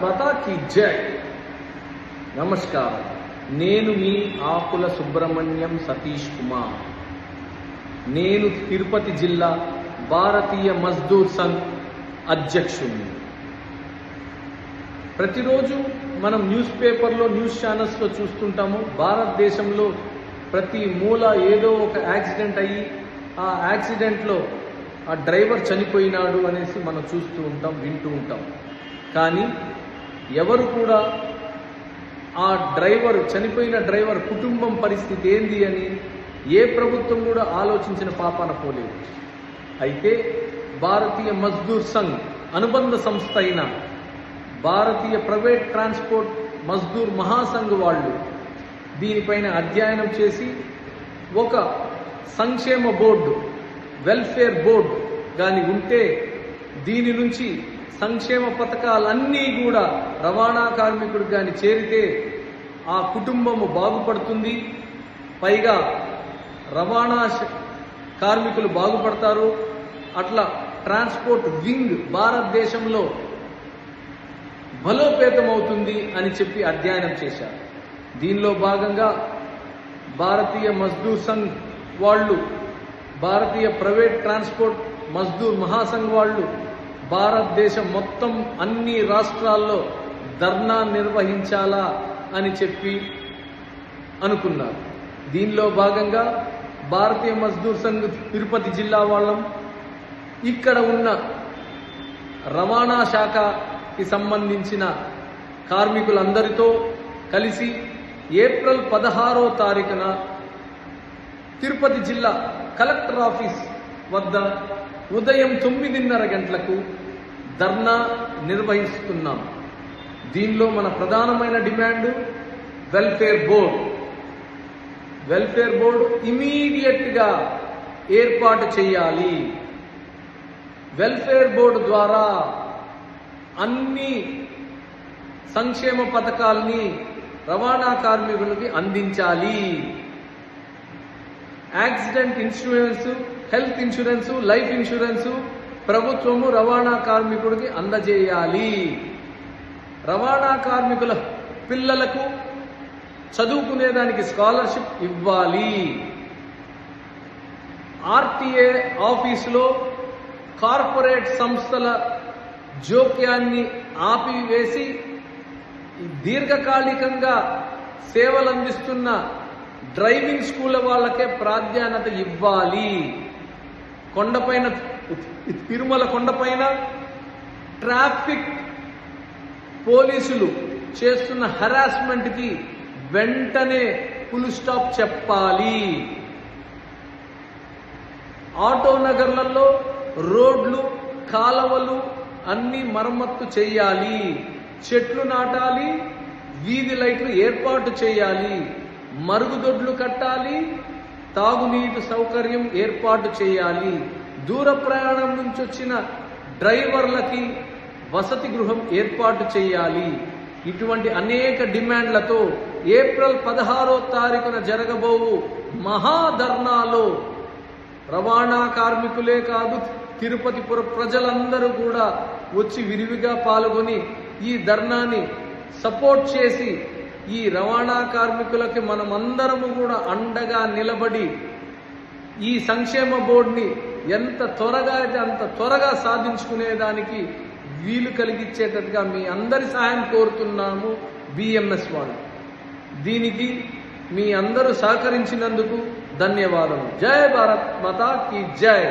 మాతా key జై. నమస్కారం. నేను మీ ఆకుల సుబ్రహ్మణ్యం సతీష్ కుమార్. నేను తిరుపతి జిల్లా భారతీయ మజ్దూర్ సంఘ్ అధ్యక్షుడిని. ప్రతిరోజు మనం న్యూస్ పేపర్లో, న్యూస్ ఛానల్స్లో చూస్తుంటాము, భారతదేశంలో ప్రతి మూల ఏదో ఒక యాక్సిడెంట్ అయ్యి ఆ యాక్సిడెంట్లో ఆ డ్రైవర్ చనిపోయినాడు అనేసి మనం చూస్తూ ఉంటాం, వింటూ ఉంటాం. కానీ ఎవరు కూడా ఆ చనిపోయిన డ్రైవర్ కుటుంబం పరిస్థితి ఏంది అని ఏ ప్రభుత్వం కూడా ఆలోచించిన పాపాన పోలేదు. అయితే భారతీయ మజ్దూర్ సంఘ్ అనుబంధ సంస్థ అయిన భారతీయ ప్రైవేట్ ట్రాన్స్పోర్ట్ మజ్దూర్ మహాసంఘ్ వాళ్ళు దీనిపైన అధ్యయనం చేసి ఒక సంక్షేమ బోర్డు, వెల్ఫేర్ బోర్డు కానీ ఉంటే దీని నుంచి సంక్షేమ పథకాలన్నీ కూడా రవాణా కార్మికుడికి కానీ చేరితే ఆ కుటుంబము బాగుపడుతుంది, పైగా రవాణా కార్మికులు బాగుపడతారు. అట్లా ట్రాన్స్పోర్ట్ వింగ్ భారతదేశంలో బలోపేతమవుతుంది అని చెప్పి అధ్యయనం చేశారు. దీనిలో భాగంగా భారతీయ మజ్దూర్ సంఘ్ వాళ్ళు, భారతీయ ప్రైవేట్ ట్రాన్స్పోర్ట్ మజ్దూర్ మహాసంఘ్ వాళ్ళు భారతదేశం మొత్తం అన్ని రాష్ట్రాల్లో ధర్నా నిర్వహించాలా అని చెప్పి అనుకున్నారు. దీనిలో భాగంగా భారతీయ మజ్దూర్ సంఘ్ తిరుపతి జిల్లా వాళ్ళం ఇక్కడ ఉన్న రవాణా శాఖకి సంబంధించిన కార్మికులందరితో కలిసి ఏప్రిల్ 16వ తారీఖున తిరుపతి జిల్లా కలెక్టర్ ఆఫీస్ వద్ద ఉదయం 9:30 గంటలకు ధర్నా నిర్వహిస్తున్నాం. దీనిలో మన ప్రధానమైన డిమాండ్ వెల్ఫేర్ బోర్డు ఇమీడియట్గా ఏర్పాటు చేయాలి. వెల్ఫేర్ బోర్డు ద్వారా అన్ని సంక్షేమ పథకాల్ని రవాణా కార్మికులకి అందించాలి. Accident insurance, health insurance, life insurance ప్రభుత్వము రవాణా కార్మికుడికి అందజేయాలి. రవాణా కార్మికుల పిల్లలకు చదువుకునేదానికి స్కాలర్షిప్ ఇవ్వాలి. ఆర్టీఏ ఆఫీసులో కార్పొరేట్ సంస్థల జోక్యాన్ని ఆపివేసి దీర్ఘకాలికంగా సేవలు అందిస్తున్న డ్రైవింగ్ స్కూల్ వాళ్ళకే ప్రాధాన్యత ఇవ్వాలి. కొండపైన, తిరుమల కొండపైన ట్రాఫిక్ పోలీసులు చేస్తున్న హెరాస్మెంట్కి వెంటనే ఫుల్ స్టాప్ చెప్పాలి. ఆటో నగర్లలో రోడ్లు, కాలవలు అన్ని మరమ్మత్తు చేయాలి. చెట్లు నాటాలి, వీధి లైట్లు ఏర్పాటు చేయాలి, మరుగుదొడ్లు కట్టాలి, తాగునీటి సౌకర్యం ఏర్పాటు చేయాలి. దూర ప్రయాణం నుంచి వచ్చిన డ్రైవర్లకి వసతి గృహం ఏర్పాటు చేయాలి. ఇటువంటి అనేక డిమాండ్లతో ఏప్రిల్ 16వ తారీఖున జరగబోవు మహాధర్నాలో రవాణా కార్మికులే కాదు, తిరుపతిపుర ప్రజలందరూ కూడా వచ్చి విరివిగా పాల్గొని ఈ ధర్నాని సపోర్ట్ చేసి ఈ రవాణా కార్మికులకి మనమందరము కూడా అండగా నిలబడి ఈ సంక్షేమ బోర్డుని ఎంత త్వరగా అయితే అంత త్వరగా సాధించుకునేదానికి వీలు కలిగించేటట్టుగా మీ అందరి సహాయం కోరుతున్నాము. బిఎంఎస్ వాళ్ళు దీనికి మీ అందరూ సహకరించినందుకు ధన్యవాదాలు. జై భారత్ మాతా కీ జై.